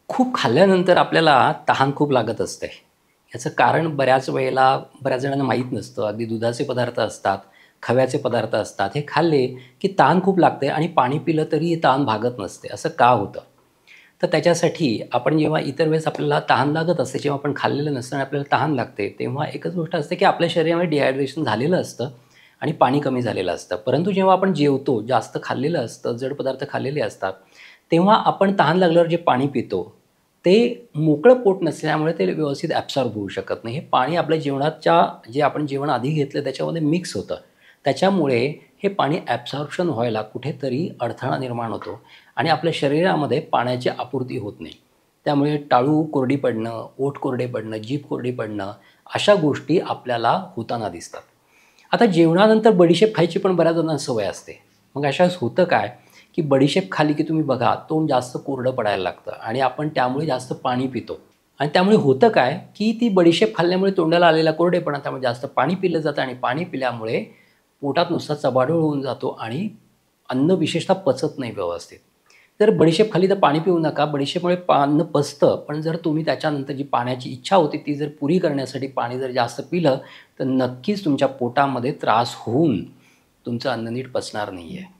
खूप खाल्ल्यानंतर आपल्याला तहान खूप लागत असते. याचं कारण बऱ्याच जणांना माहीत नसतं. अगदी दुधाचे पदार्थ असतात, खव्याचे पदार्थ असतात. हे खाल्ले की तहान खूप लागते आणि पाणी पिलं तरी तहान भागत नसते. असं का होतं? तर त्याच्यासाठी आपण जेव्हा इतर वेळेस आपल्याला तहान लागत असते, जेव्हा आपण खाल्लेलं नसतं आणि आपल्याला तहान लागते, तेव्हा एकच गोष्ट असते की आपल्या शरीरामध्ये डिहायड्रेशन झालेलं असतं आणि पाणी कमी झालेलं असतं. परंतु जेव्हा आपण जेवतो, जास्त खाल्लेलं असतं, जड पदार्थ खाल्लेले असतात, तेव्हा आपण तहान लागल्यावर जे पाणी पितो, ते मोकळं पोट नसल्यामुळे ते व्यवस्थित ॲब्सॉर्ब होऊ शकत नाही. हे पाणी आपल्या जेवणाच्या जे आपण जेवण आधी घेतलं त्याच्यामध्ये मिक्स होतं. त्याच्यामुळे हे पाणी ॲब्सॉर्प्शन व्हायला कुठेतरी अडथळा निर्माण होतो आणि आपल्या शरीरामध्ये पाण्याची आपूर्ती होत नाही. त्यामुळे टाळू कोरडी पडणं, ओठ कोरडे पडणं, जीभ कोरडी पडणं अशा गोष्टी आपल्याला होताना दिसतात. आता जेवणानंतर बडीशेप खायची पण बऱ्याच जणांना सवय असते. मग अशा वेळेस होतं काय, की बडीशेप खाल्ली की तुम्ही बघा तोंड जास्त कोरडं पडायला लागतं आणि आपण त्यामुळे जास्त पाणी पितो. आणि त्यामुळे होतं काय, की ती बडीशेप खाल्ल्यामुळे तोंडाला आलेला कोरडेपणा त्यामुळे जास्त पाणी पिलं जातं आणि पाणी पिल्यामुळे पोटात नुसता चबाडूळ होऊन जातो आणि अन्न विशेषतः पचत नाही व्यवस्थित. जर बडीशेप खाल्ली तर पाणी पिऊ नका. बडीशेपमुळे अन्न पचतं, पण जर तुम्ही त्याच्यानंतर जी पाण्याची इच्छा होती ती जर पुरी करण्यासाठी पाणी जर जास्त पिलं, तर नक्कीच तुमच्या पोटामध्ये त्रास होऊन तुमचं अन्न नीट पचणार नाही आहे.